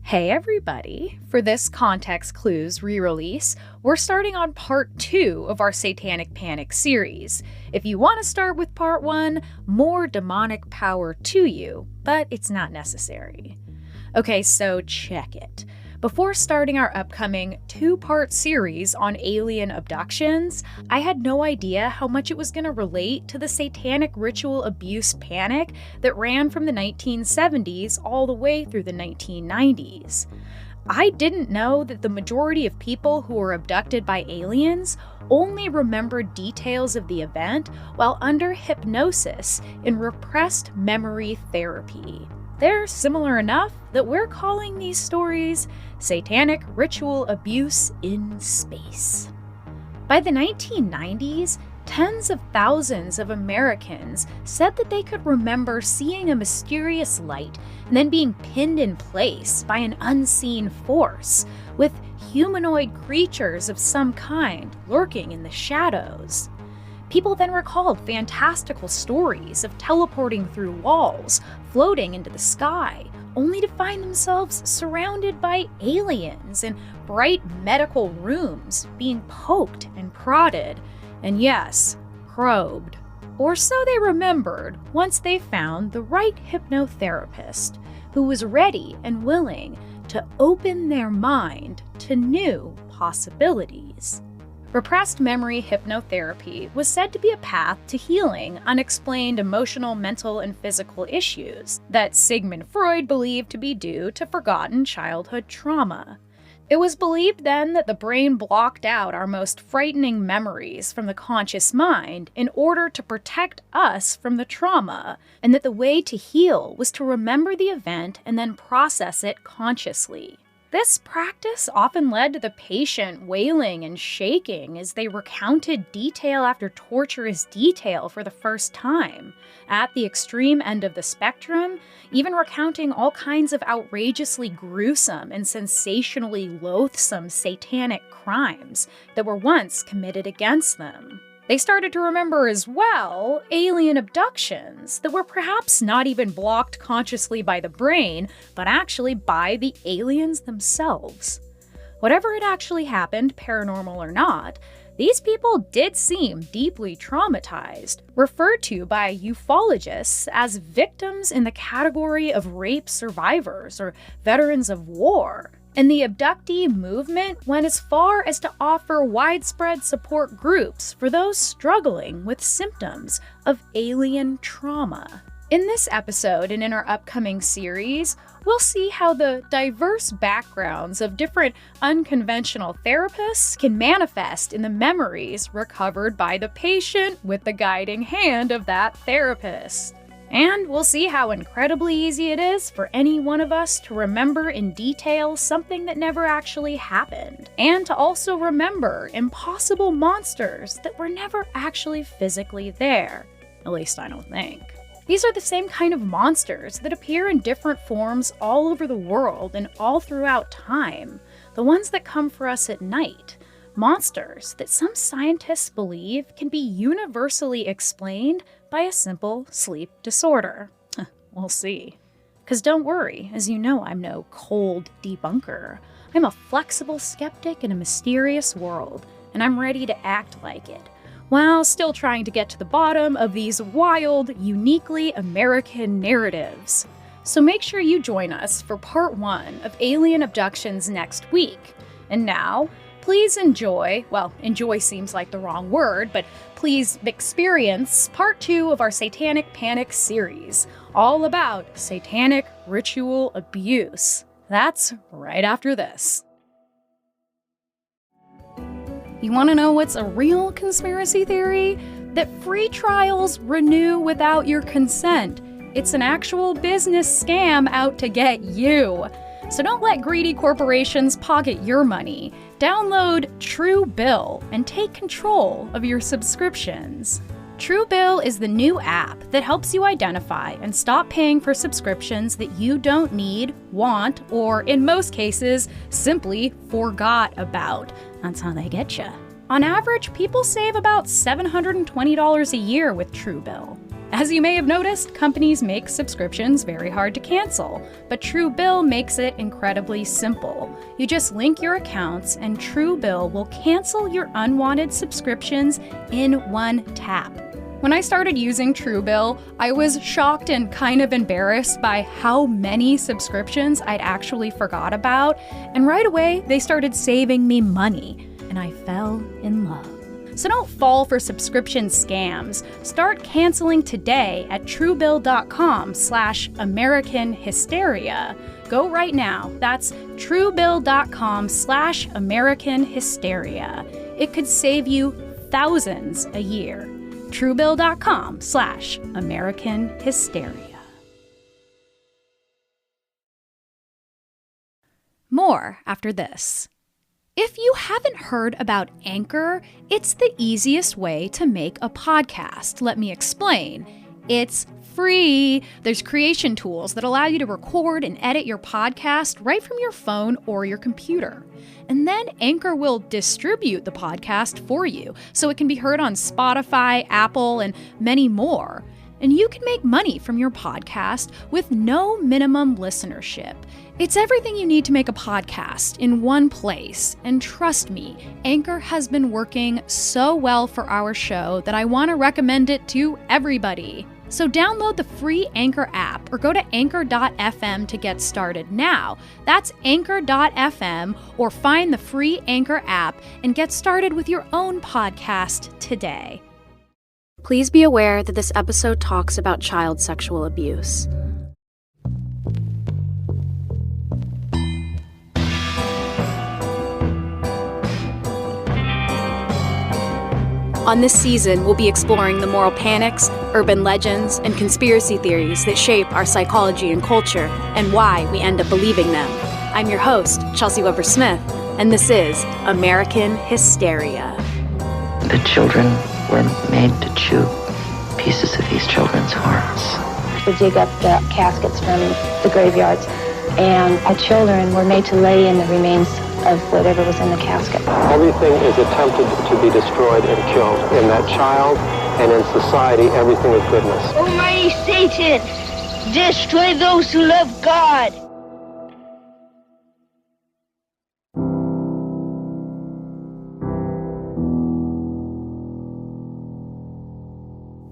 Hey everybody! For this Context Clues re-release, we're starting on part 2 of our Satanic Panic series. If you want to start with part 1, more demonic power to you, but it's not necessary. Okay, so check it. Before starting our upcoming 2-part series on alien abductions, I had no idea how much it was going to relate to the satanic ritual abuse panic that ran from the 1970s all the way through the 1990s. I didn't know that the majority of people who were abducted by aliens only remembered details of the event while under hypnosis in repressed memory therapy. They're similar enough that we're calling these stories Satanic Ritual Abuse in Space. By the 1990s, tens of thousands of Americans said that they could remember seeing a mysterious light and then being pinned in place by an unseen force, with humanoid creatures of some kind lurking in the shadows. People then recalled fantastical stories of teleporting through walls, floating into the sky, only to find themselves surrounded by aliens in bright medical rooms, being poked and prodded, and yes, probed. Or so they remembered once they found the right hypnotherapist who was ready and willing to open their mind to new possibilities. Repressed memory hypnotherapy was said to be a path to healing unexplained emotional, mental, and physical issues that Sigmund Freud believed to be due to forgotten childhood trauma. It was believed then that the brain blocked out our most frightening memories from the conscious mind in order to protect us from the trauma, and that the way to heal was to remember the event and then process it consciously. This practice often led to the patient wailing and shaking as they recounted detail after torturous detail for the first time. At the extreme end of the spectrum, even recounting all kinds of outrageously gruesome and sensationally loathsome satanic crimes that were once committed against them. They started to remember as well alien abductions that were perhaps not even blocked consciously by the brain, but actually by the aliens themselves. Whatever had actually happened, paranormal or not, these people did seem deeply traumatized, referred to by ufologists as victims in the category of rape survivors or veterans of war. And the abductee movement went as far as to offer widespread support groups for those struggling with symptoms of alien trauma. In this episode and in our upcoming series, we'll see how the diverse backgrounds of different unconventional therapists can manifest in the memories recovered by the patient with the guiding hand of that therapist. And we'll see how incredibly easy it is for any one of us to remember in detail something that never actually happened, and to also remember impossible monsters that were never actually physically there. At least I don't think. These are the same kind of monsters that appear in different forms all over the world and all throughout time, the ones that come for us at night. Monsters that some scientists believe can be universally explained by a simple sleep disorder. We'll see. Because don't worry, as you know, I'm no cold debunker. I'm a flexible skeptic in a mysterious world, and I'm ready to act like it, while still trying to get to the bottom of these wild, uniquely American narratives. So make sure you join us for part 1 of alien abductions next week. And now, please enjoy seems like the wrong word, but please experience part 2 of our Satanic Panic series, all about satanic ritual abuse. That's right after this. You want to know what's a real conspiracy theory? That free trials renew without your consent. It's an actual business scam out to get you. So don't let greedy corporations pocket your money. Download Truebill and take control of your subscriptions. Truebill is the new app that helps you identify and stop paying for subscriptions that you don't need, want, or in most cases, simply forgot about. That's how they get you. On average, people save about $720 a year with Truebill. As you may have noticed, companies make subscriptions very hard to cancel, but Truebill makes it incredibly simple. You just link your accounts and Truebill will cancel your unwanted subscriptions in one tap. When I started using Truebill, I was shocked and kind of embarrassed by how many subscriptions I'd actually forgot about, and right away they started saving me money, and I fell in love. So don't fall for subscription scams. Start canceling today at truebill.com/AmericanHysteria. Go right now. That's truebill.com/AmericanHysteria. It could save you thousands a year. truebill.com/AmericanHysteria. More after this. If you haven't heard about Anchor, it's the easiest way to make a podcast. Let me explain. It's free. There's creation tools that allow you to record and edit your podcast right from your phone or your computer. And then Anchor will distribute the podcast for you, so it can be heard on Spotify, Apple, and many more. And you can make money from your podcast with no minimum listenership. It's everything you need to make a podcast in one place. And trust me, Anchor has been working so well for our show that I want to recommend it to everybody. So download the free Anchor app or go to anchor.fm to get started now. That's anchor.fm, or find the free Anchor app and get started with your own podcast today. Please be aware that this episode talks about child sexual abuse. On this season, we'll be exploring the moral panics, urban legends, and conspiracy theories that shape our psychology and culture, and why we end up believing them. I'm your host, Chelsea Weber-Smith, and this is American Hysteria. The children were made to chew pieces of these children's hearts. We dig up the caskets from the graveyards, and our children were made to lay in the remains of whatever was in the casket. Everything is attempted to be destroyed and killed. In that child and in society, everything is goodness. Almighty Satan, destroy those who love God.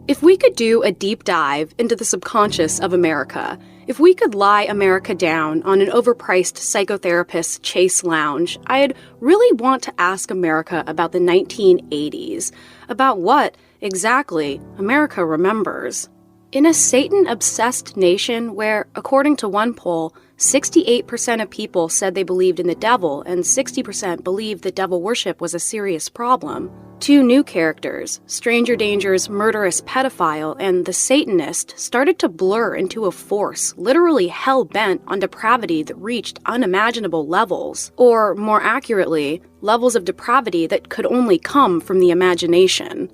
If we could do a deep dive into the subconscious of America, if we could lie America down on an overpriced psychotherapist's Chase lounge, I'd really want to ask America about the 1980s, about what, exactly, America remembers. In a Satan-obsessed nation where, according to one poll, 68% of people said they believed in the devil and 60% believed that devil worship was a serious problem, two new characters, Stranger Danger's murderous pedophile and the Satanist, started to blur into a force literally hell-bent on depravity that reached unimaginable levels, or, more accurately, levels of depravity that could only come from the imagination.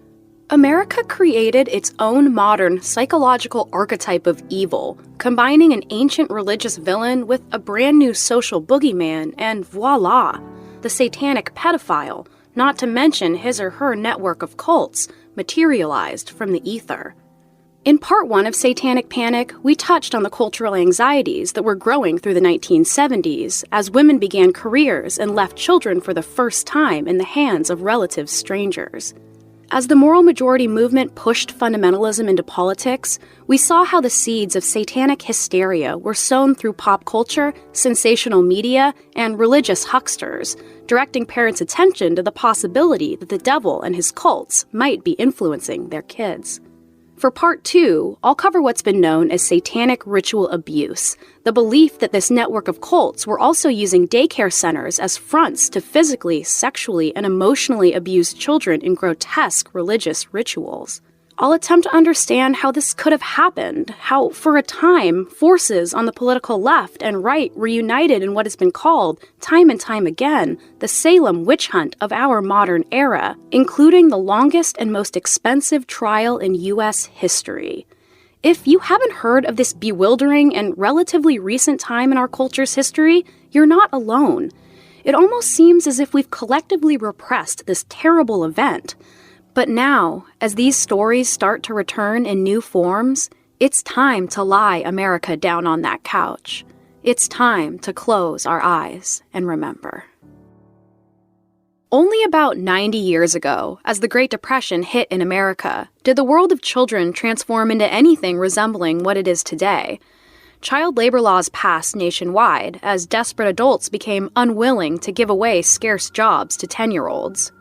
America created its own modern psychological archetype of evil, combining an ancient religious villain with a brand new social boogeyman, and voila, the satanic pedophile, not to mention his or her network of cults, materialized from the ether. In part 1 of Satanic Panic, we touched on the cultural anxieties that were growing through the 1970s as women began careers and left children for the first time in the hands of relative strangers. As the moral majority movement pushed fundamentalism into politics, we saw how the seeds of satanic hysteria were sown through pop culture, sensational media, and religious hucksters, directing parents' attention to the possibility that the devil and his cults might be influencing their kids. For part 2, I'll cover what's been known as satanic ritual abuse, the belief that this network of cults were also using daycare centers as fronts to physically, sexually, and emotionally abuse children in grotesque religious rituals. I'll attempt to understand how this could have happened, how, for a time, forces on the political left and right were united in what has been called, time and time again, the Salem witch hunt of our modern era, including the longest and most expensive trial in U.S. history. If you haven't heard of this bewildering and relatively recent time in our culture's history, you're not alone. It almost seems as if we've collectively repressed this terrible event. But now, as these stories start to return in new forms, it's time to lie America down on that couch. It's time to close our eyes and remember. Only about 90 years ago, as the Great Depression hit in America, did the world of children transform into anything resembling what it is today. Child labor laws passed nationwide as desperate adults became unwilling to give away scarce jobs to 10-year-olds.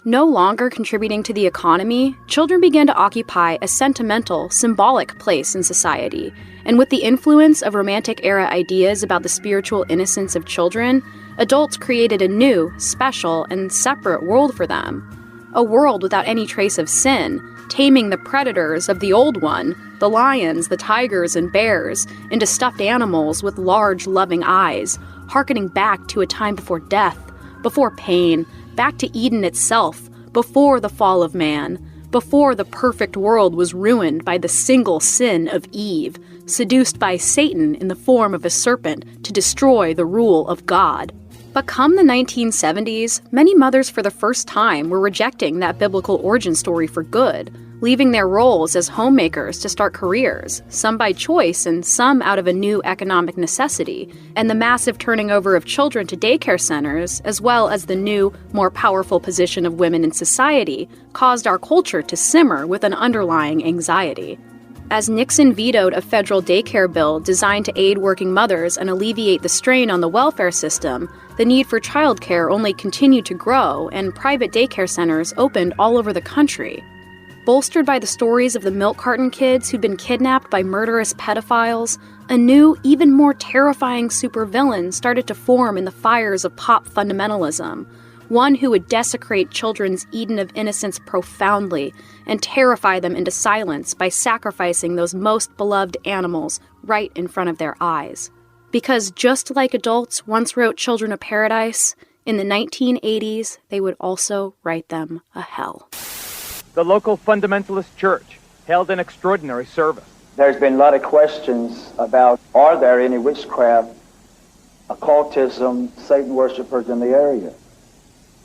No longer contributing to the economy, children began to occupy a sentimental, symbolic place in society, and with the influence of Romantic-era ideas about the spiritual innocence of children, adults created a new, special, and separate world for them. A world without any trace of sin, taming the predators of the old one, the lions, the tigers, and bears, into stuffed animals with large, loving eyes, hearkening back to a time before death, before pain, back to Eden itself, before the fall of man, before the perfect world was ruined by the single sin of Eve, seduced by Satan in the form of a serpent to destroy the rule of God. But come the 1970s, many mothers for the first time were rejecting that biblical origin story for good, leaving their roles as homemakers to start careers, some by choice and some out of a new economic necessity, and the massive turning over of children to daycare centers, as well as the new, more powerful position of women in society, caused our culture to simmer with an underlying anxiety. As Nixon vetoed a federal daycare bill designed to aid working mothers and alleviate the strain on the welfare system, the need for childcare only continued to grow, and private daycare centers opened all over the country. Bolstered by the stories of the milk carton kids who'd been kidnapped by murderous pedophiles, a new, even more terrifying supervillain started to form in the fires of pop fundamentalism, one who would desecrate children's Eden of innocence profoundly and terrify them into silence by sacrificing those most beloved animals right in front of their eyes. Because just like adults once wrote Children of Paradise, in the 1980s, they would also write them a hell. The local fundamentalist church held an extraordinary service. There's been a lot of questions about, are there any witchcraft, occultism, Satan worshipers in the area?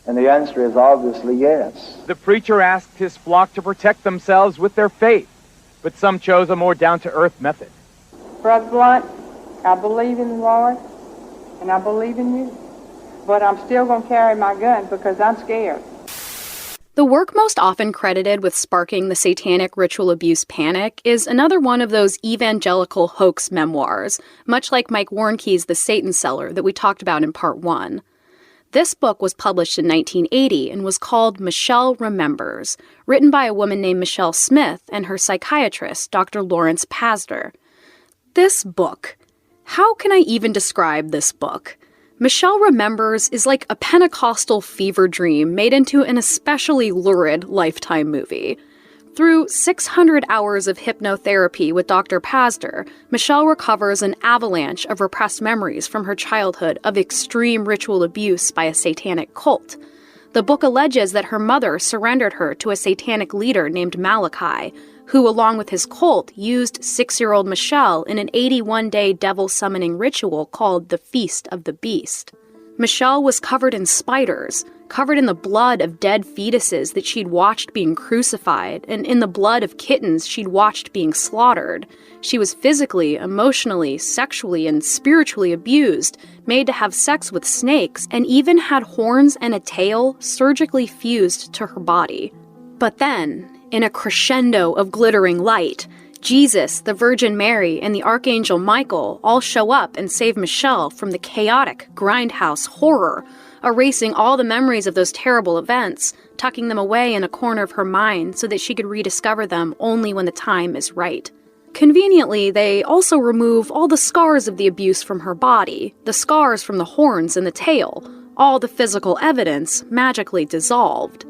And the answer is obviously yes. The preacher asked his flock to protect themselves with their faith, but some chose a more down-to-earth method. Brother Blunt, I believe in the Lord, and I believe in you, but I'm still going to carry my gun because I'm scared. The work most often credited with sparking the satanic ritual abuse panic is another one of those evangelical hoax memoirs, much like Mike Warnke's The Satan Seller that we talked about in Part 1. This book was published in 1980 and was called Michelle Remembers, written by a woman named Michelle Smith and her psychiatrist, Dr. Lawrence Pazder. This book. How can I even describe this book? Michelle Remembers is like a Pentecostal fever dream made into an especially lurid Lifetime movie. Through 600 hours of hypnotherapy with Dr. Pazder, Michelle recovers an avalanche of repressed memories from her childhood of extreme ritual abuse by a satanic cult. The book alleges that her mother surrendered her to a satanic leader named Malachi, who, along with his cult, used 6-year-old Michelle in an 81-day devil-summoning ritual called the Feast of the Beast. Michelle was covered in spiders, covered in the blood of dead fetuses that she'd watched being crucified, and in the blood of kittens she'd watched being slaughtered. She was physically, emotionally, sexually, and spiritually abused, made to have sex with snakes, and even had horns and a tail surgically fused to her body. But then, in a crescendo of glittering light, Jesus, the Virgin Mary, and the Archangel Michael all show up and save Michelle from the chaotic grindhouse horror, erasing all the memories of those terrible events, tucking them away in a corner of her mind so that she could rediscover them only when the time is right. Conveniently, they also remove all the scars of the abuse from her body, the scars from the horns and the tail, all the physical evidence magically dissolved.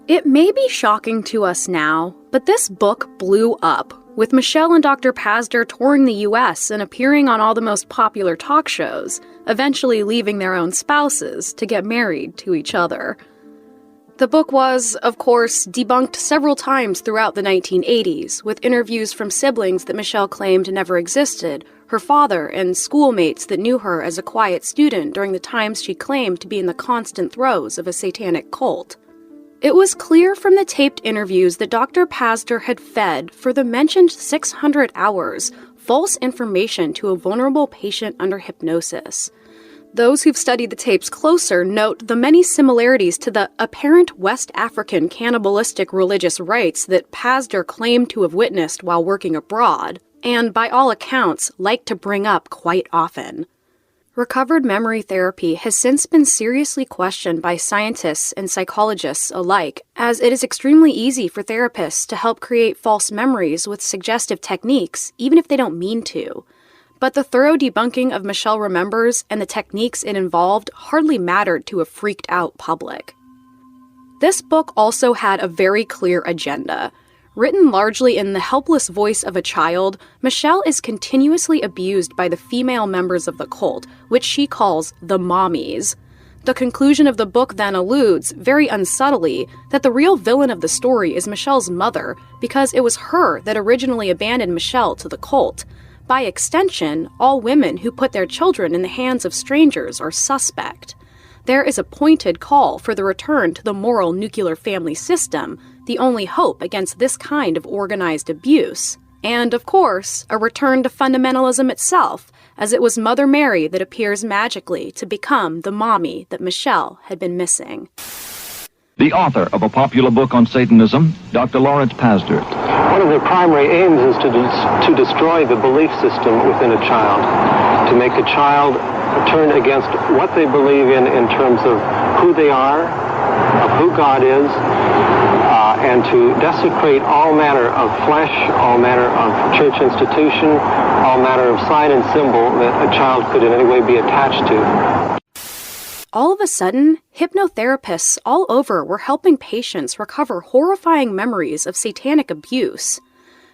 It may be shocking to us now, but this book blew up, with Michelle and Dr. Pazder touring the US and appearing on all the most popular talk shows, eventually leaving their own spouses to get married to each other. The book was, of course, debunked several times throughout the 1980s, with interviews from siblings that Michelle claimed never existed, her father, and schoolmates that knew her as a quiet student during the times she claimed to be in the constant throes of a satanic cult. It was clear from the taped interviews that Dr. Pazder had fed, for the mentioned 600 hours, false information to a vulnerable patient under hypnosis. Those who've studied the tapes closer note the many similarities to the apparent West African cannibalistic religious rites that Pazder claimed to have witnessed while working abroad, and by all accounts, liked to bring up quite often. Recovered memory therapy has since been seriously questioned by scientists and psychologists alike, as it is extremely easy for therapists to help create false memories with suggestive techniques, even if they don't mean to. But the thorough debunking of Michelle Remembers and the techniques it involved hardly mattered to a freaked-out public. This book also had a very clear agenda. Written largely in the helpless voice of a child, Michelle is continuously abused by the female members of the cult, which she calls the mommies. The conclusion of the book then alludes, very unsubtly, that the real villain of the story is Michelle's mother, because it was her that originally abandoned Michelle to the cult. By extension, all women who put their children in the hands of strangers are suspect. There is a pointed call for the return to the moral nuclear family system, the only hope against this kind of organized abuse. And, of course, a return to fundamentalism itself, as it was Mother Mary that appears magically to become the mommy that Michelle had been missing. The author of a popular book on Satanism, Dr. Lawrence Pazder. One of their primary aims is to destroy the belief system within a child, to make a child turn against what they believe in terms of who they are, of who God is, and to desecrate all manner of flesh, all manner of church institution, all manner of sign and symbol that a child could in any way be attached to. All of a sudden, hypnotherapists all over were helping patients recover horrifying memories of satanic abuse.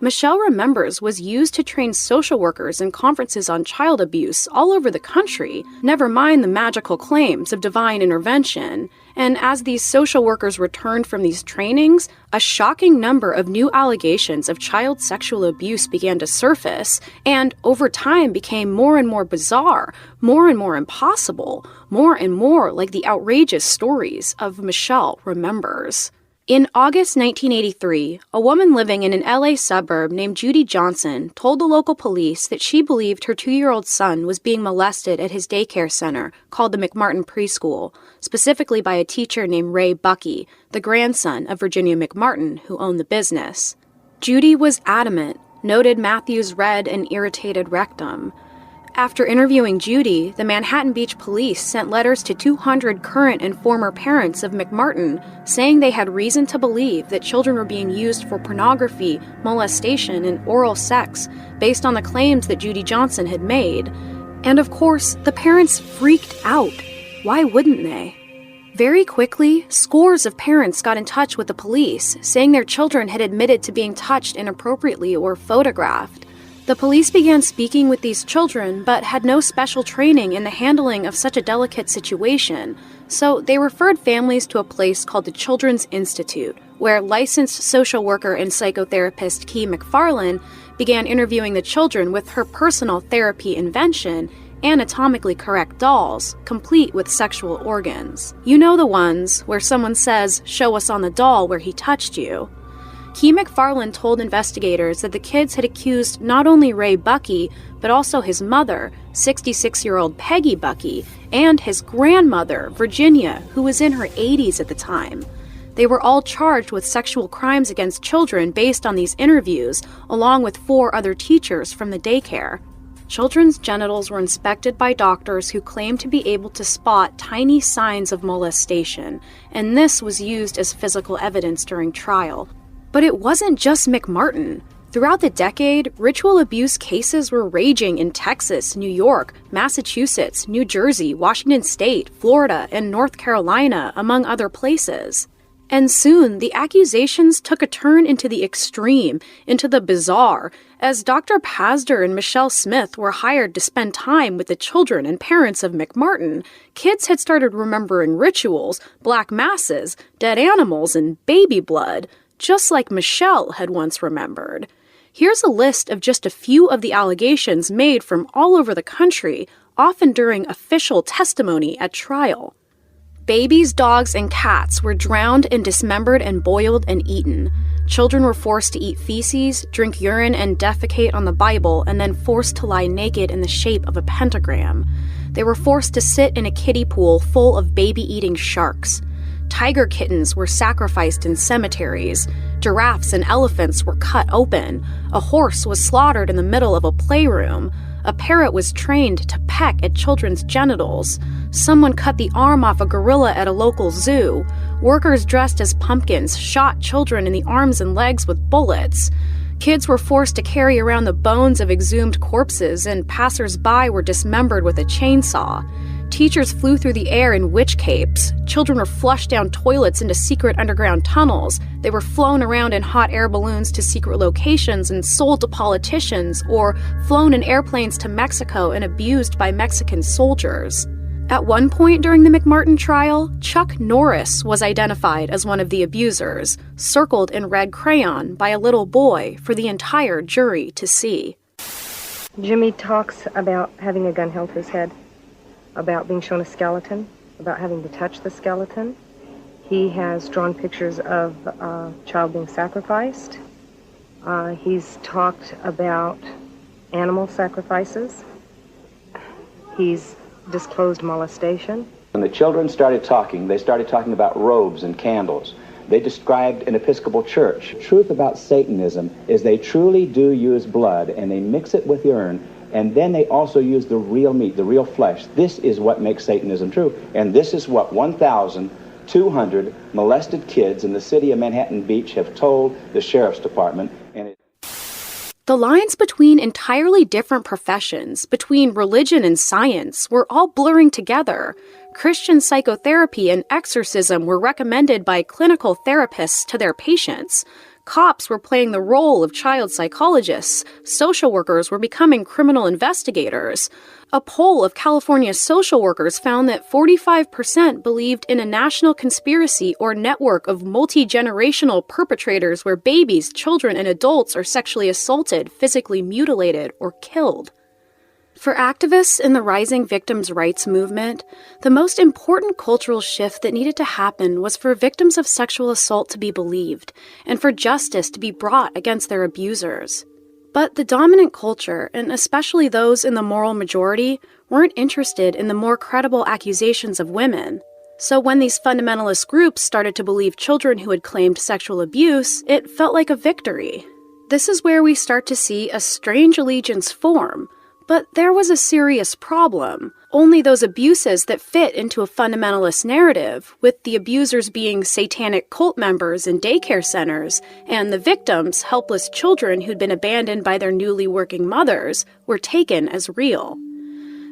Michelle Remembers was used to train social workers in conferences on child abuse all over the country, never mind the magical claims of divine intervention. And as these social workers returned from these trainings, a shocking number of new allegations of child sexual abuse began to surface, and over time became more and more bizarre, more and more impossible, more and more like the outrageous stories of Michelle Remembers. In August 1983, a woman living in an LA suburb named Judy Johnson told the local police that she believed her 2-year-old son was being molested at his daycare center, called the McMartin Preschool, specifically by a teacher named Ray Bucky, the grandson of Virginia McMartin, who owned the business. Judy was adamant, noted Matthew's red and irritated rectum. After interviewing Judy, the Manhattan Beach police sent letters to 200 current and former parents of McMartin, saying they had reason to believe that children were being used for pornography, molestation, and oral sex based on the claims that Judy Johnson had made. And of course, the parents freaked out. Why wouldn't they? Very quickly, scores of parents got in touch with the police, saying their children had admitted to being touched inappropriately or photographed. The police began speaking with these children, but had no special training in the handling of such a delicate situation, so they referred families to a place called the Children's Institute, where licensed social worker and psychotherapist Kee McFarlane began interviewing the children with her personal therapy invention, anatomically correct dolls, complete with sexual organs. You know the ones where someone says, "Show us on the doll where he touched you." Kee McFarlane told investigators that the kids had accused not only Ray Bucky, but also his mother, 66-year-old Peggy Bucky, and his grandmother, Virginia, who was in her 80s at the time. They were all charged with sexual crimes against children based on these interviews, along with 4 other teachers from the daycare. Children's genitals were inspected by doctors who claimed to be able to spot tiny signs of molestation, and this was used as physical evidence during trial. But it wasn't just McMartin. Throughout the decade, ritual abuse cases were raging in Texas, New York, Massachusetts, New Jersey, Washington State, Florida, and North Carolina, among other places. And soon, the accusations took a turn into the extreme, into the bizarre, as Dr. Pazder and Michelle Smith were hired to spend time with the children and parents of McMartin. Kids had started remembering rituals, black masses, dead animals, and baby blood, just like Michelle had once remembered. Here's a list of just a few of the allegations made from all over the country, often during official testimony at trial. Babies, dogs, and cats were drowned and dismembered and boiled and eaten. Children were forced to eat feces, drink urine, and defecate on the Bible, and then forced to lie naked in the shape of a pentagram. They were forced to sit in a kiddie pool full of baby-eating sharks. Tiger kittens were sacrificed in cemeteries. Giraffes and elephants were cut open. A horse was slaughtered in the middle of a playroom. A parrot was trained to peck at children's genitals. Someone cut the arm off a gorilla at a local zoo. Workers dressed as pumpkins shot children in the arms and legs with bullets. Kids were forced to carry around the bones of exhumed corpses, and passers-by were dismembered with a chainsaw. Teachers flew through the air in witch capes. Children were flushed down toilets into secret underground tunnels. They were flown around in hot air balloons to secret locations and sold to politicians, or flown in airplanes to Mexico and abused by Mexican soldiers. At one point during the McMartin trial, Chuck Norris was identified as one of the abusers, circled in red crayon by a little boy for the entire jury to see. Jimmy talks about having a gun held to his head, about being shown a skeleton, about having to touch the skeleton. He has drawn pictures of a child being sacrificed. He's talked about animal sacrifices. He's disclosed molestation. When the children started talking, they started talking about robes and candles. They described an Episcopal church. The truth about Satanism is they truly do use blood, and they mix it with urine, and then they also use the real meat, the real flesh. This is what makes Satanism true, and this is what 1,200 molested kids in the city of Manhattan Beach have told the Sheriff's Department. The lines between entirely different professions, between religion and science, were all blurring together. Christian psychotherapy and exorcism were recommended by clinical therapists to their patients. Cops were playing the role of child psychologists. Social workers were becoming criminal investigators. A poll of California social workers found that 45% believed in a national conspiracy or network of multi-generational perpetrators where babies, children, and adults are sexually assaulted, physically mutilated, or killed. For activists in the rising victims' rights movement, the most important cultural shift that needed to happen was for victims of sexual assault to be believed, and for justice to be brought against their abusers. But the dominant culture, and especially those in the moral majority, weren't interested in the more credible accusations of women. So when these fundamentalist groups started to believe children who had claimed sexual abuse, it felt like a victory. This is where we start to see a strange allegiance form. But there was a serious problem. Only those abuses that fit into a fundamentalist narrative, with the abusers being satanic cult members in daycare centers, and the victims, helpless children who'd been abandoned by their newly working mothers, were taken as real.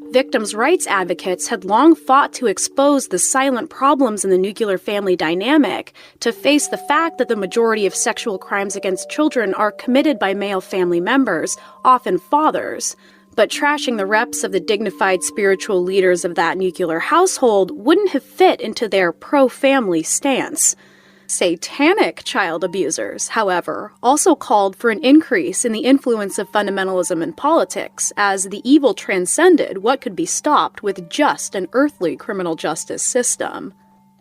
Victims' rights advocates had long fought to expose the silent problems in the nuclear family dynamic, to face the fact that the majority of sexual crimes against children are committed by male family members, often fathers. But trashing the reps of the dignified spiritual leaders of that nuclear household wouldn't have fit into their pro-family stance. Satanic child abusers, however, also called for an increase in the influence of fundamentalism in politics, as the evil transcended what could be stopped with just an earthly criminal justice system.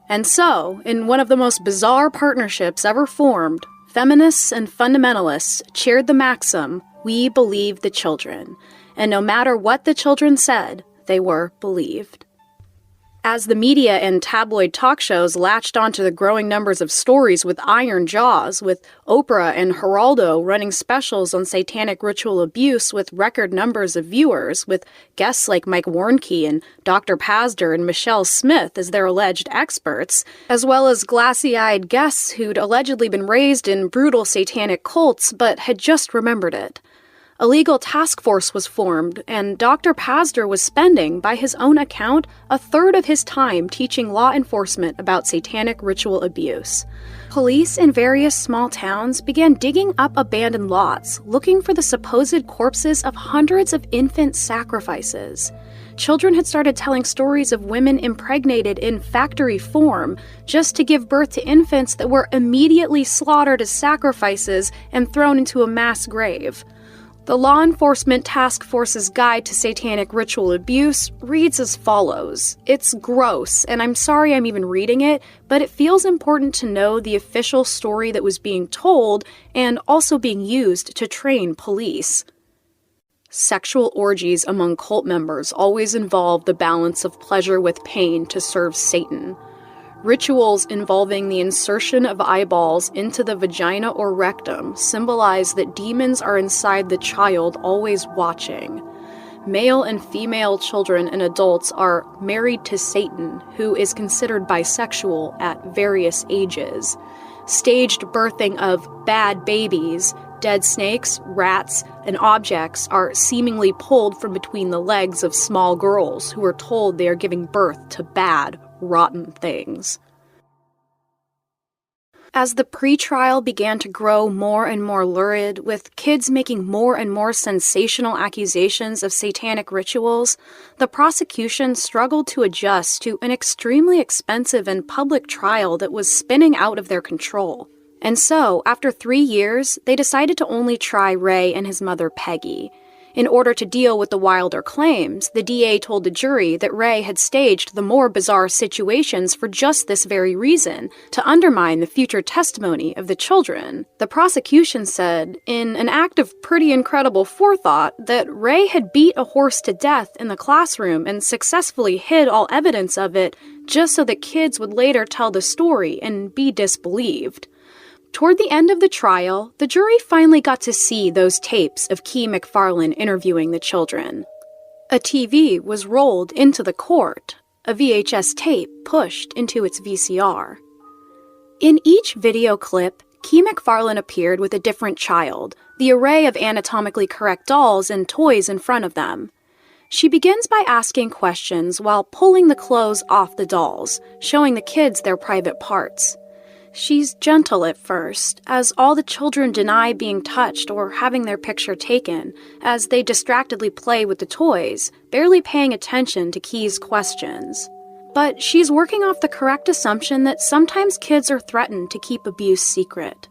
And so, in one of the most bizarre partnerships ever formed, feminists and fundamentalists cheered the maxim, "We believe the children." And no matter what the children said, they were believed. As the media and tabloid talk shows latched onto the growing numbers of stories with iron jaws, with Oprah and Geraldo running specials on satanic ritual abuse with record numbers of viewers, with guests like Mike Warnke and Dr. Pazder and Michelle Smith as their alleged experts, as well as glassy-eyed guests who'd allegedly been raised in brutal satanic cults but had just remembered it. A legal task force was formed, and Dr. Pazder was spending, by his own account, a third of his time teaching law enforcement about satanic ritual abuse. Police in various small towns began digging up abandoned lots, looking for the supposed corpses of hundreds of infant sacrifices. Children had started telling stories of women impregnated in factory form just to give birth to infants that were immediately slaughtered as sacrifices and thrown into a mass grave. The Law Enforcement Task Force's Guide to Satanic Ritual Abuse reads as follows. It's gross, and I'm sorry I'm even reading it, but it feels important to know the official story that was being told and also being used to train police. Sexual orgies among cult members always involve the balance of pleasure with pain to serve Satan. Rituals involving the insertion of eyeballs into the vagina or rectum symbolize that demons are inside the child, always watching. Male and female children and adults are married to Satan, who is considered bisexual at various ages. Staged birthing of bad babies, dead snakes, rats, and objects are seemingly pulled from between the legs of small girls who are told they are giving birth to bad, rotten things. As the pre-trial began to grow more and more lurid, with kids making more and more sensational accusations of satanic rituals, the prosecution struggled to adjust to an extremely expensive and public trial that was spinning out of their control. And so, after 3 years, they decided to only try Ray and his mother Peggy. In order to deal with the wilder claims, the DA told the jury that Ray had staged the more bizarre situations for just this very reason, to undermine the future testimony of the children. The prosecution said, in an act of pretty incredible forethought, that Ray had beat a horse to death in the classroom and successfully hid all evidence of it just so that kids would later tell the story and be disbelieved. Toward the end of the trial, the jury finally got to see those tapes of Key McFarlane interviewing the children. A TV was rolled into the court, a VHS tape pushed into its VCR. In each video clip, Key McFarlane appeared with a different child, the array of anatomically correct dolls and toys in front of them. She begins by asking questions while pulling the clothes off the dolls, showing the kids their private parts. She's gentle at first, as all the children deny being touched or having their picture taken, as they distractedly play with the toys, barely paying attention to Key's questions. But she's working off the correct assumption that sometimes kids are threatened to keep abuse secret.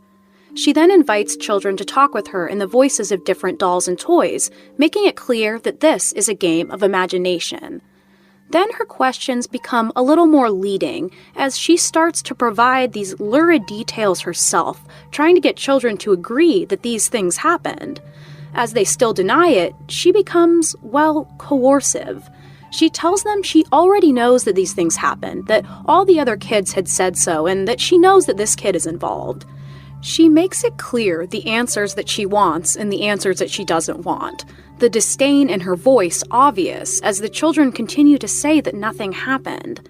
She then invites children to talk with her in the voices of different dolls and toys, making it clear that this is a game of imagination. Then her questions become a little more leading, as she starts to provide these lurid details herself, trying to get children to agree that these things happened. As they still deny it, she becomes, well, coercive. She tells them she already knows that these things happened, that all the other kids had said so, and that she knows that this kid is involved. She makes it clear the answers that she wants and the answers that she doesn't want. The disdain in her voice obvious as the children continue to say that nothing happened.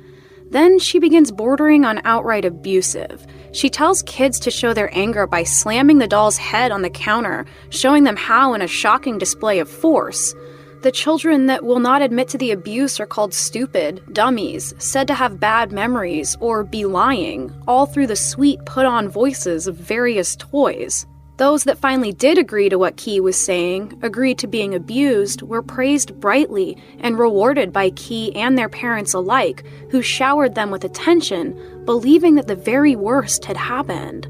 Then she begins bordering on outright abusive. She tells kids to show their anger by slamming the doll's head on the counter, showing them how in a shocking display of force. The children that will not admit to the abuse are called stupid, dummies, said to have bad memories, or be lying, all through the sweet put-on voices of various toys. Those that finally did agree to what Key was saying, agreed to being abused, were praised brightly and rewarded by Key and their parents alike, who showered them with attention, believing that the very worst had happened.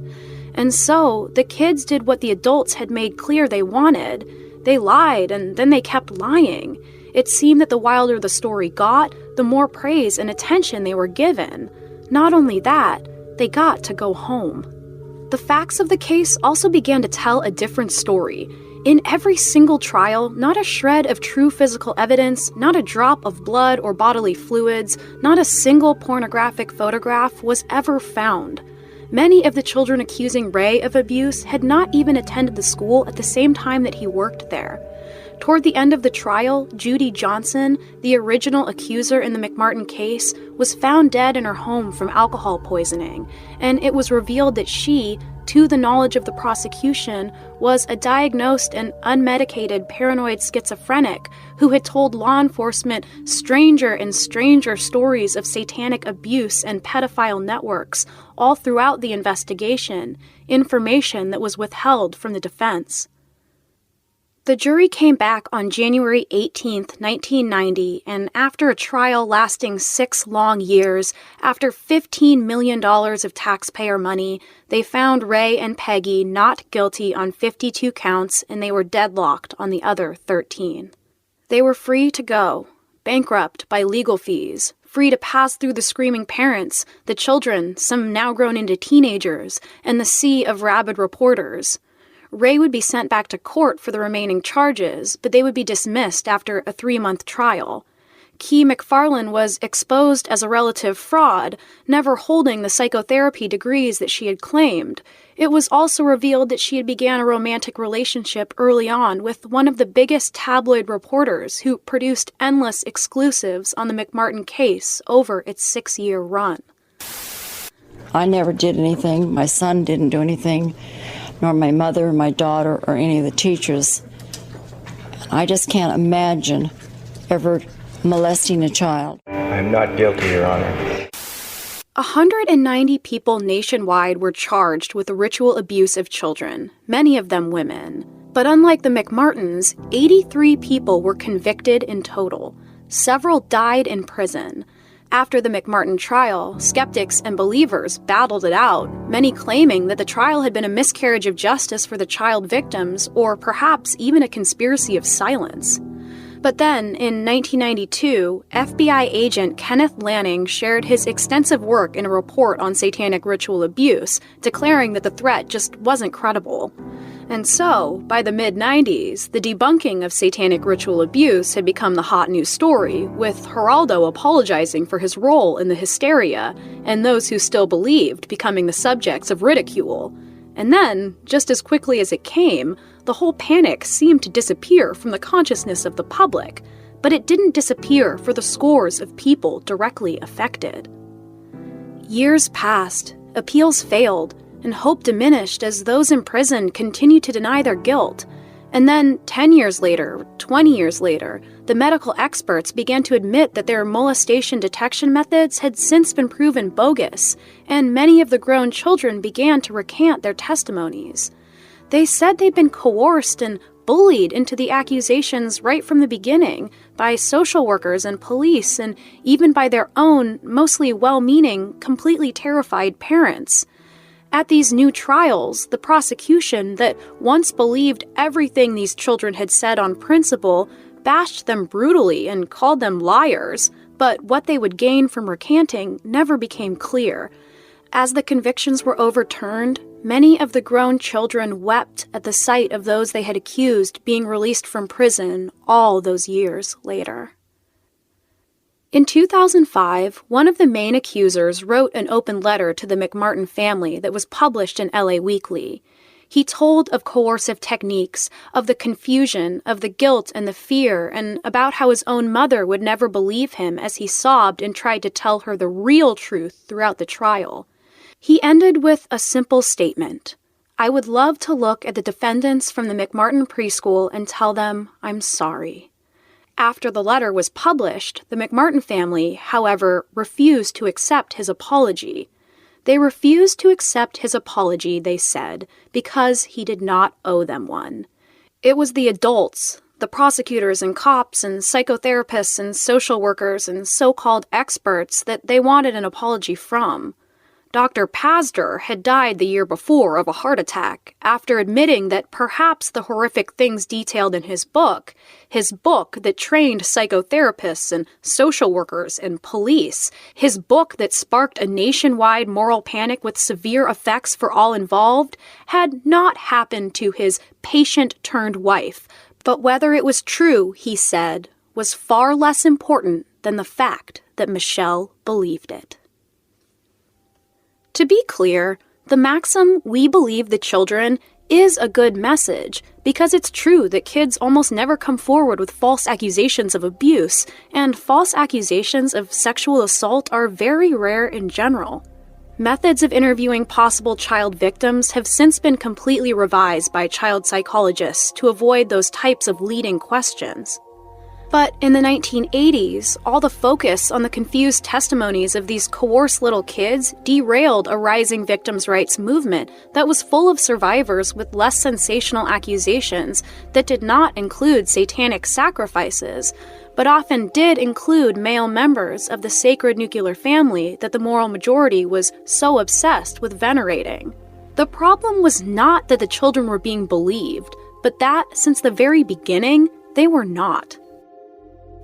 And so, the kids did what the adults had made clear they wanted. They lied, and then they kept lying. It seemed that the wilder the story got, the more praise and attention they were given. Not only that, they got to go home. The facts of the case also began to tell a different story. In every single trial, not a shred of true physical evidence, not a drop of blood or bodily fluids, not a single pornographic photograph was ever found. Many of the children accusing Ray of abuse had not even attended the school at the same time that he worked there. Toward the end of the trial, Judy Johnson, the original accuser in the McMartin case, was found dead in her home from alcohol poisoning, and it was revealed that she, to the knowledge of the prosecution, was a diagnosed and unmedicated paranoid schizophrenic who had told law enforcement stranger and stranger stories of satanic abuse and pedophile networks all throughout the investigation, information that was withheld from the defense. The jury came back on January 18, 1990, and after a trial lasting 6 long years, after $15 million of taxpayer money, they found Ray and Peggy not guilty on 52 counts, and they were deadlocked on the other 13. They were free to go, bankrupt by legal fees, free to pass through the screaming parents, the children, some now grown into teenagers, and the sea of rabid reporters. Ray would be sent back to court for the remaining charges, but they would be dismissed after a 3-month trial. Key McFarland was exposed as a relative fraud, never holding the psychotherapy degrees that she had claimed. It was also revealed that she had began a romantic relationship early on with one of the biggest tabloid reporters who produced endless exclusives on the McMartin case over its 6-year run. I never did anything. My son didn't do anything, nor my mother, my daughter, or any of the teachers. I just can't imagine ever molesting a child. I'm not guilty, Your Honor. 190 people nationwide were charged with the ritual abuse of children, many of them women. But unlike the McMartins, 83 people were convicted in total. Several died in prison. After the McMartin trial, skeptics and believers battled it out, many claiming that the trial had been a miscarriage of justice for the child victims, or perhaps even a conspiracy of silence. But then, in 1992, FBI agent Kenneth Lanning shared his extensive work in a report on satanic ritual abuse, declaring that the threat just wasn't credible. And so, by the mid-90s, the debunking of satanic ritual abuse had become the hot news story, with Geraldo apologizing for his role in the hysteria, and those who still believed becoming the subjects of ridicule. And then, just as quickly as it came, the whole panic seemed to disappear from the consciousness of the public, but it didn't disappear for the scores of people directly affected. Years passed, appeals failed, and hope diminished as those in prison continued to deny their guilt. And then, 10 years later, 20 years later, the medical experts began to admit that their molestation detection methods had since been proven bogus, and many of the grown children began to recant their testimonies. They said they'd been coerced and bullied into the accusations right from the beginning by social workers and police, and even by their own, mostly well-meaning, completely terrified parents. At these new trials, the prosecution, that once believed everything these children had said on principle, bashed them brutally and called them liars, but what they would gain from recanting never became clear. As the convictions were overturned, many of the grown children wept at the sight of those they had accused being released from prison all those years later. In 2005, one of the main accusers wrote an open letter to the McMartin family that was published in LA Weekly. He told of coercive techniques, of the confusion, of the guilt and the fear, and about how his own mother would never believe him as he sobbed and tried to tell her the real truth throughout the trial. He ended with a simple statement: "I would love to look at the defendants from the McMartin preschool and tell them I'm sorry." After the letter was published, the McMartin family, however, refused to accept his apology. They refused to accept his apology, they said, because he did not owe them one. It was the adults, the prosecutors and cops and psychotherapists and social workers and so-called experts that they wanted an apology from. Dr. Pazder had died the year before of a heart attack after admitting that perhaps the horrific things detailed in his book that trained psychotherapists and social workers and police, his book that sparked a nationwide moral panic with severe effects for all involved, had not happened to his patient-turned-wife. But whether it was true, he said, was far less important than the fact that Michelle believed it. To be clear, the maxim, "we believe the children," is a good message, because it's true that kids almost never come forward with false accusations of abuse, and false accusations of sexual assault are very rare in general. Methods of interviewing possible child victims have since been completely revised by child psychologists to avoid those types of leading questions. But in the 1980s, all the focus on the confused testimonies of these coerced little kids derailed a rising victims' rights movement that was full of survivors with less sensational accusations that did not include satanic sacrifices, but often did include male members of the sacred nuclear family that the moral majority was so obsessed with venerating. The problem was not that the children were being believed, but that, since the very beginning, they were not.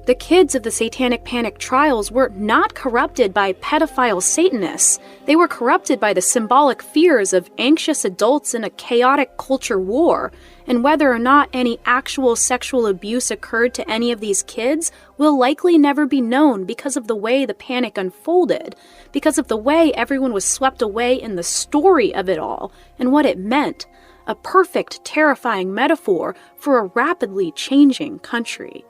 The kids of the Satanic Panic trials were not corrupted by pedophile Satanists. They were corrupted by the symbolic fears of anxious adults in a chaotic culture war, and whether or not any actual sexual abuse occurred to any of these kids will likely never be known because of the way the panic unfolded, because of the way everyone was swept away in the story of it all and what it meant. A perfect, terrifying metaphor for a rapidly changing country.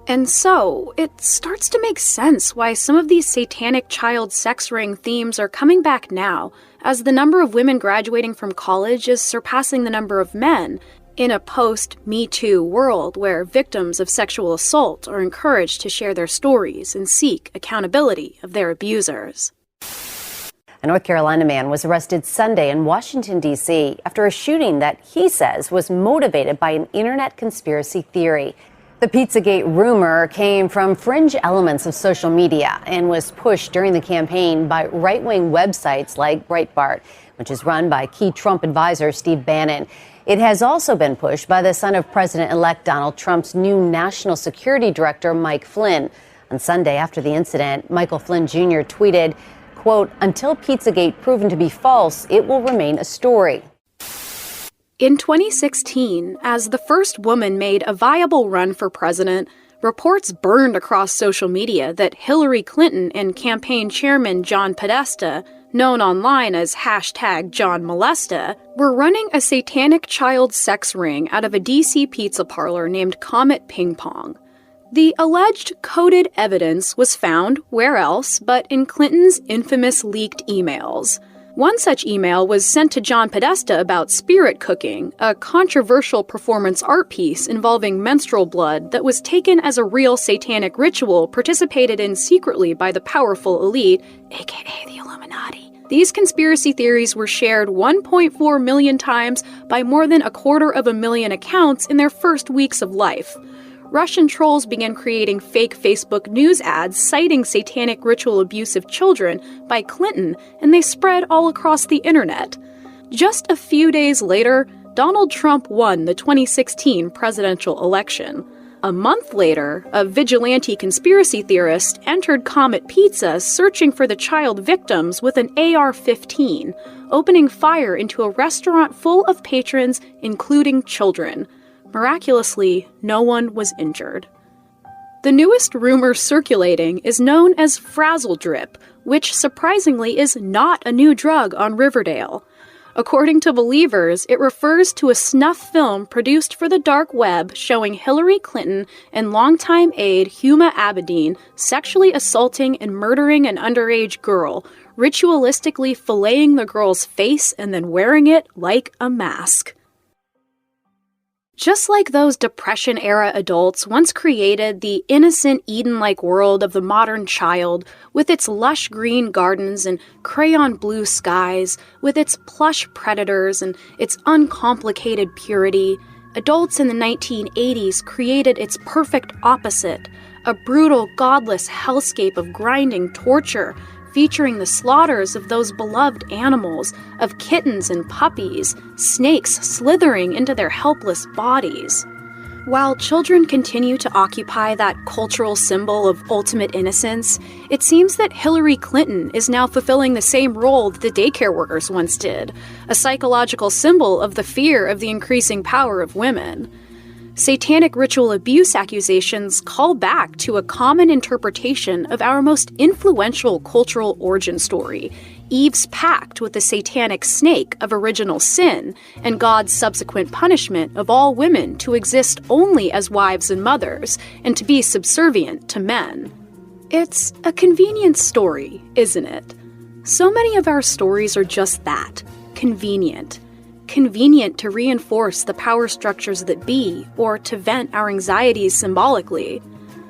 And so, it starts to make sense why some of these satanic child sex ring themes are coming back now, as the number of women graduating from college is surpassing the number of men, in a post-Me Too world where victims of sexual assault are encouraged to share their stories and seek accountability of their abusers. A North Carolina man was arrested Sunday in Washington, D.C. after a shooting that he says was motivated by an internet conspiracy theory. The Pizzagate rumor came from fringe elements of social media and was pushed during the campaign by right-wing websites like Breitbart, which is run by key Trump advisor Steve Bannon. It has also been pushed by the son of President-elect Donald Trump's new National Security Director, Mike Flynn. On Sunday after the incident, Michael Flynn Jr. tweeted, quote, "Until Pizzagate proven to be false, it will remain a story." In 2016, as the first woman made a viable run for president, reports burned across social media that Hillary Clinton and campaign chairman John Podesta, known online as #JohnMolesta, were running a satanic child sex ring out of a DC pizza parlor named Comet Ping Pong. The alleged coded evidence was found, where else, but in Clinton's infamous leaked emails. One such email was sent to John Podesta about Spirit Cooking, a controversial performance art piece involving menstrual blood that was taken as a real satanic ritual participated in secretly by the powerful elite, aka the Illuminati. These conspiracy theories were shared 1.4 million times by more than 250,000 accounts in their first weeks of life. Russian trolls began creating fake Facebook news ads citing satanic ritual abuse of children by Clinton, and they spread all across the internet. Just a few days later, Donald Trump won the 2016 presidential election. A month later, a vigilante conspiracy theorist entered Comet Pizza searching for the child victims with an AR-15, opening fire into a restaurant full of patrons, including children. Miraculously, no one was injured. The newest rumor circulating is known as Frazzle Drip, which surprisingly is not a new drug on Riverdale. According to believers, it refers to a snuff film produced for the dark web showing Hillary Clinton and longtime aide Huma Abedin sexually assaulting and murdering an underage girl, ritualistically filleting the girl's face and then wearing it like a mask. Just like those Depression-era adults once created the innocent Eden-like world of the modern child, with its lush green gardens and crayon blue skies, with its plush predators and its uncomplicated purity, adults in the 1980s created its perfect opposite, a brutal, godless hellscape of grinding torture, featuring the slaughters of those beloved animals, of kittens and puppies, snakes slithering into their helpless bodies. While children continue to occupy that cultural symbol of ultimate innocence, it seems that Hillary Clinton is now fulfilling the same role that the daycare workers once did, a psychological symbol of the fear of the increasing power of women. Satanic ritual abuse accusations call back to a common interpretation of our most influential cultural origin story, Eve's pact with the satanic snake of original sin, and God's subsequent punishment of all women to exist only as wives and mothers, and to be subservient to men. It's a convenient story, isn't it? So many of our stories are just that, convenient. convenient to reinforce the power structures that be, or to vent our anxieties symbolically.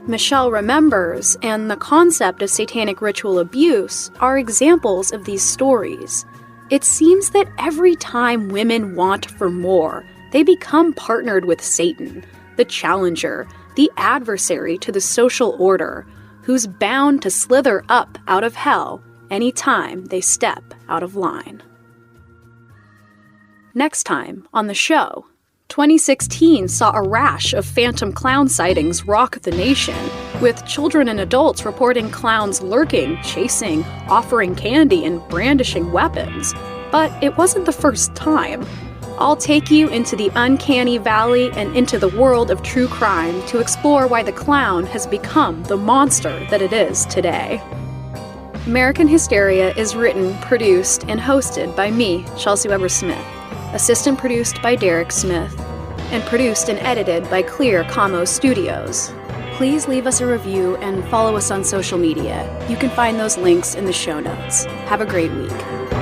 Michelle remembers, and the concept of satanic ritual abuse are examples of these stories. It seems that every time women want for more, they become partnered with Satan, the challenger, the adversary to the social order, who's bound to slither up out of hell any time they step out of line. Next time on the show, 2016 saw a rash of phantom clown sightings rock the nation, with children and adults reporting clowns lurking, chasing, offering candy, and brandishing weapons. But it wasn't the first time. I'll take you into the uncanny valley and into the world of true crime to explore why the clown has become the monster that it is today. American Hysteria is written, produced, and hosted by me, Chelsea Weber-Smith, assistant produced by Derek Smith, and produced and edited by Clear Como Studios. Please leave us a review and follow us on social media. You can find those links in the show notes. Have a great week.